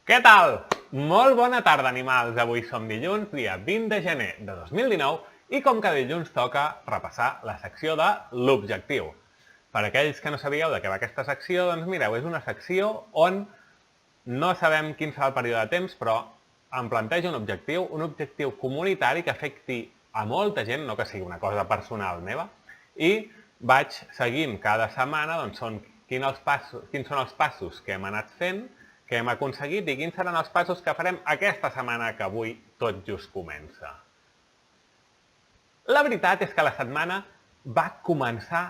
Què tal? Molt bona tarda, animals! Avui som dilluns, dia 20 de gener de 2019, i com cada dilluns toca repassar la secció de l'objectiu. Per aquells que no sabíeu de què va aquesta secció, doncs mireu, és una secció on no sabem quin serà el període de temps, però em plantejo un objectiu comunitari que afecti a molta gent, no que sigui una cosa personal meva, i vaig seguint cada setmana quins són els passos que hem anat fent, que hem aconseguit i quins seran els passos que farem aquesta setmana que avui tot just comença. La veritat és que la setmana va començar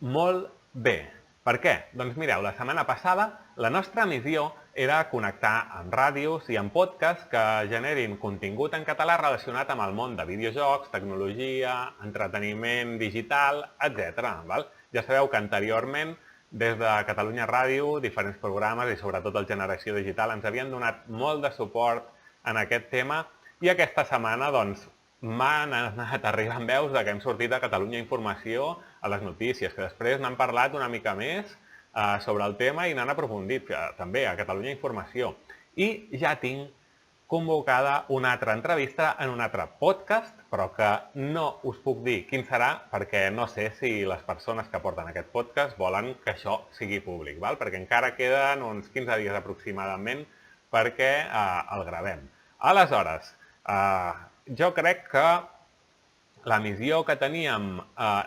molt bé. Per què? Doncs mireu, la setmana passada la nostra missió era connectar amb ràdios i amb podcasts que generin contingut en català relacionat amb el món de videojocs, tecnologia, entreteniment digital, etc. Ja sabeu que anteriorment des de Catalunya Ràdio, diferents programes i sobretot el Generació Digital ens havien donat molt de suport en aquest tema i aquesta setmana doncs m'han anat arribant veus que hem sortit a Catalunya Informació a les notícies, que després n'han parlat una mica més sobre el tema i n'han aprofundit també a Catalunya Informació. I ja tinc convocada una altra entrevista en un altre podcast, però que no us puc dir quin serà perquè no sé si les persones que porten aquest podcast volen que això sigui públic, perquè encara queden uns 15 dies aproximadament perquè el gravem. Aleshores, jo crec que la missió que teníem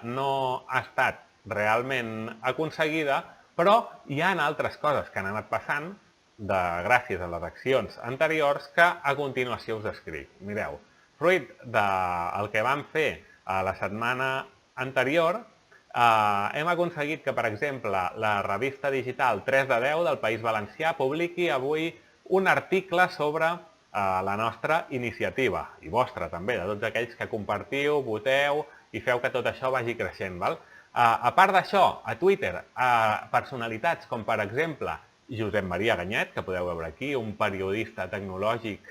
no ha estat realment aconseguida, però hi ha altres coses que han anat passant gràcies a les accions anteriors que a continuació us descric. Mireu, fruit del que vam fer la setmana anterior, hem aconseguit que, per exemple, la revista digital 3 de 10 del País Valencià publiqui avui un article sobre la nostra iniciativa, i vostra també, de tots aquells que compartiu, voteu i feu que tot això vagi creixent. A part d'això, a Twitter, personalitats com, per exemple, Josep Maria Ganyet, que podeu veure aquí, un periodista tecnològic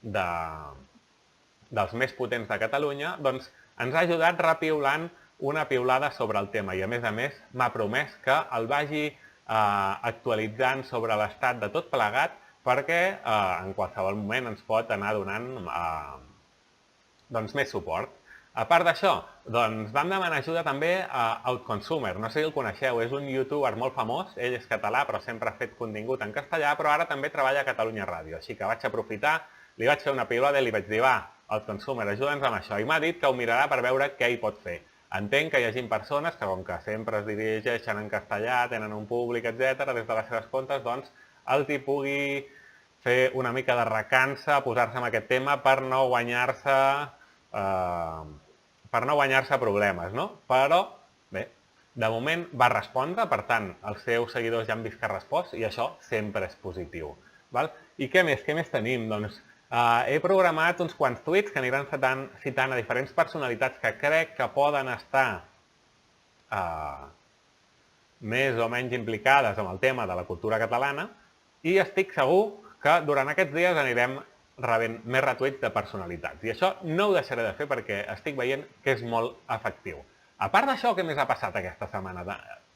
dels més potents de Catalunya, doncs ens ha ajudat repiulant una piulada sobre el tema i, a més m'ha promès que el vagi actualitzant sobre l'estat de tot plegat perquè en qualsevol moment ens pot anar donant més suport. A part d'això, doncs vam demanar ajuda també a Outconsumer. No sé si el coneixeu, és un youtuber molt famós, ell és català però sempre ha fet contingut en castellà, però ara també treballa a Catalunya Ràdio. Així que vaig aprofitar, li vaig fer una piulada i li vaig dir, va, Outconsumer, ajuda'ns amb això. I m'ha dit que ho mirarà per veure què hi pot fer. Entenc que hi hagi persones que, com que sempre es dirigeixen en castellà, tenen un públic, etc., des de les seves comptes, doncs els hi pugui fer una mica de recança, posar-se en aquest tema per no guanyar-se problemes, no? Però, bé, de moment va respondre, per tant, els seus seguidors ja han vist que ha respost i això sempre és positiu. I què més? Què més tenim? Doncs he programat uns quants tuits que aniran citant a diferents personalitats que crec que poden estar més o menys implicades amb el tema de la cultura catalana i estic segur que durant aquests dies anirem rebent més retuits de personalitats. I això no ho deixaré de fer perquè estic veient que és molt efectiu. A part d'això, què més ha passat aquesta setmana,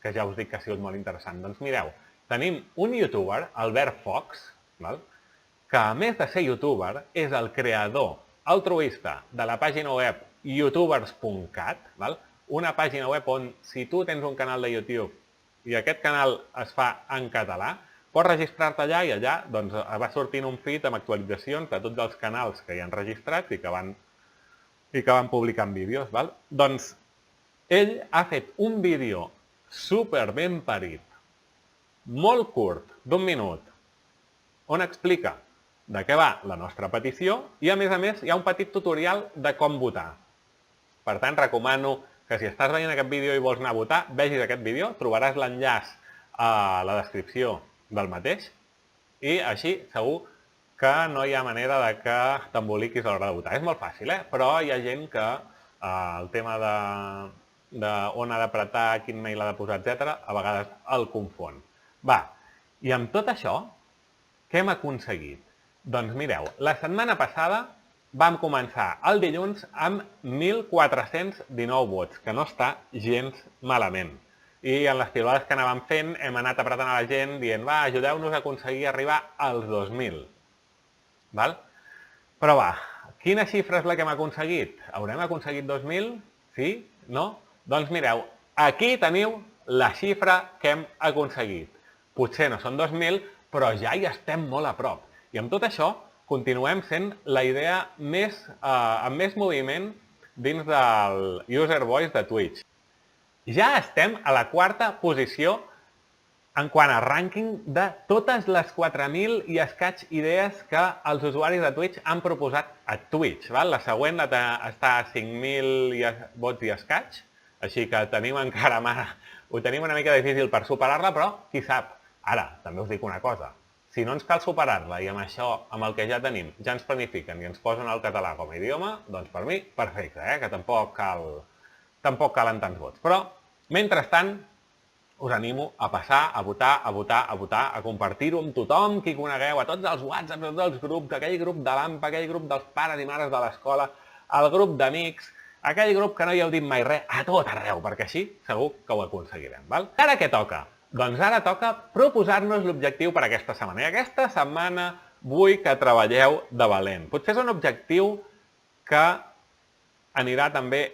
que ja us dic que ha sigut molt interessant? Doncs mireu, tenim un youtuber, Albert Fox, que a més de ser youtuber és el creador altruista de la pàgina web youtubers.cat, una pàgina web on si tu tens un canal de YouTube i aquest canal es fa en català, pots registrar-te allà i allà va sortint un feed amb actualitzacions de tots els canals que hi han registrats i que van publicant vídeos. Doncs ell ha fet un vídeo super ben parit, molt curt, d'1 minut, on explica de què va la nostra petició i, a més hi ha un petit tutorial de com votar. Per tant, recomano que si estàs veient aquest vídeo i vols anar a votar, vegis aquest vídeo, trobaràs l'enllaç a la descripció del mateix i així segur que no hi ha manera de que t'emboliquis a l'hora de votar. És molt fàcil, però hi ha gent que el tema d'on ha d'apretar, quin mail ha de posar, etc., a vegades el confon. I amb tot això, què hem aconseguit? Doncs mireu, la setmana passada vam començar el dilluns amb 1.419 vots, que no està gens malament. i en les pilades que anàvem fent hem anat apretant a la gent dient va, ajudeu-nos a aconseguir arribar als 2.000. Val? Però va, quina xifra és la que hem aconseguit? Haurem aconseguit 2.000? Sí? No? Doncs mireu, aquí teniu la xifra que hem aconseguit. Potser no són 2.000, però ja hi estem molt a prop. I amb tot això continuem sent la idea amb més moviment dins del User Voice de Twitch. Ja estem a la 4a posició en quant a rànquing de totes les 4.000 i escaig idees que els usuaris de Twitch han proposat a Twitch. La següent està a 5.000 vots i escaig, així que tenim encara ho tenim una mica difícil per superar-la, però qui sap. Ara, també us dic una cosa, si no ens cal superar-la i amb això, amb el que ja tenim, ja ens planifiquen i ens posen el català com a idioma, doncs per mi, perfecte, que tampoc calen tants vots. Però, mentrestant, us animo a passar, a votar, a compartir-ho amb tothom qui conegueu, a tots els whatsapps, a tots els grups, aquell grup de l'AMPA, aquell grup dels pares i mares de l'escola, el grup d'amics, aquell grup que no hi heu dit mai res, a tot arreu, perquè així segur que ho aconseguirem. Ara què toca? Doncs ara toca proposar-nos l'objectiu per aquesta setmana. I aquesta setmana vull que treballeu de valent. Potser és un objectiu que anirà també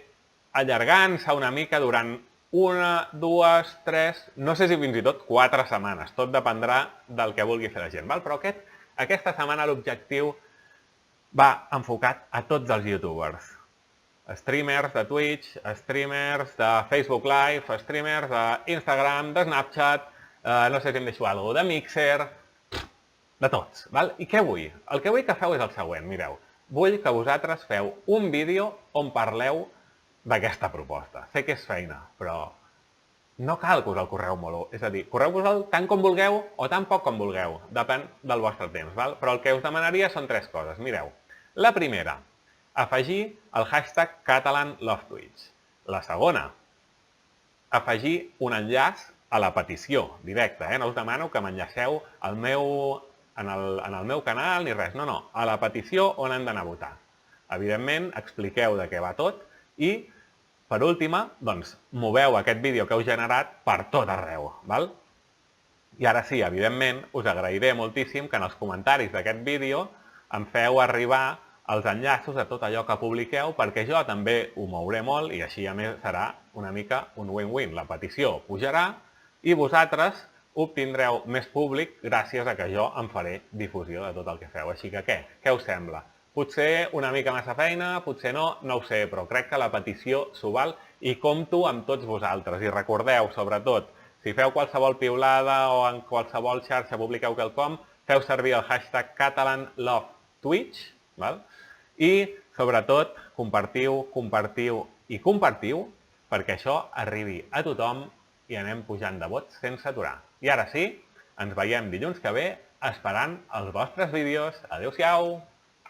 allargant-se una mica durant 1, 2, 3, no sé si fins i tot 4 setmanes. Tot dependrà del que vulgui fer la gent. Però aquesta setmana l'objectiu va enfocat a tots els youtubers. Streamers de Twitch, streamers de Facebook Live, streamers d'Instagram, de Snapchat, no sé si em deixo alguna cosa, de Mixer, de tots. I què vull? El que vull que feu és el següent, mireu. Vull que vosaltres feu un vídeo on parleu d'aquesta proposta. Sé que és feina, però no cal que us el correu molt. És a dir, correu-vos-el tant com vulgueu o tan poc com vulgueu. Depèn del vostre temps. Però el que us demanaria són 3 coses. Mireu, la primera, afegir el hashtag CatalanLoveTwitch. La segona, afegir un enllaç a la petició directa. No us demano que m'enllaceu en el meu canal ni res. No, a la petició on hem d'anar a votar. Evidentment, expliqueu de què va tot i, per última, doncs, moveu aquest vídeo que heu generat per tot arreu. I ara sí, evidentment, us agrairé moltíssim que en els comentaris d'aquest vídeo em feu arribar els enllaços a tot allò que publiqueu perquè jo també ho mouré molt i així a més serà una mica un win-win. La petició pujarà i vosaltres obtindreu més públic gràcies a que jo em faré difusió de tot el que feu. Així que què us sembla? Potser una mica massa feina, potser no ho sé, però crec que la petició s'ho val i compto amb tots vosaltres. I recordeu, sobretot, si feu qualsevol piulada o en qualsevol xarxa publiqueu quelcom, feu servir el hashtag CatalanLoveTwitch, i, sobretot, compartiu perquè això arribi a tothom i anem pujant de vots sense aturar. I ara sí, ens veiem dilluns que ve esperant els vostres vídeos. Adéu-siau!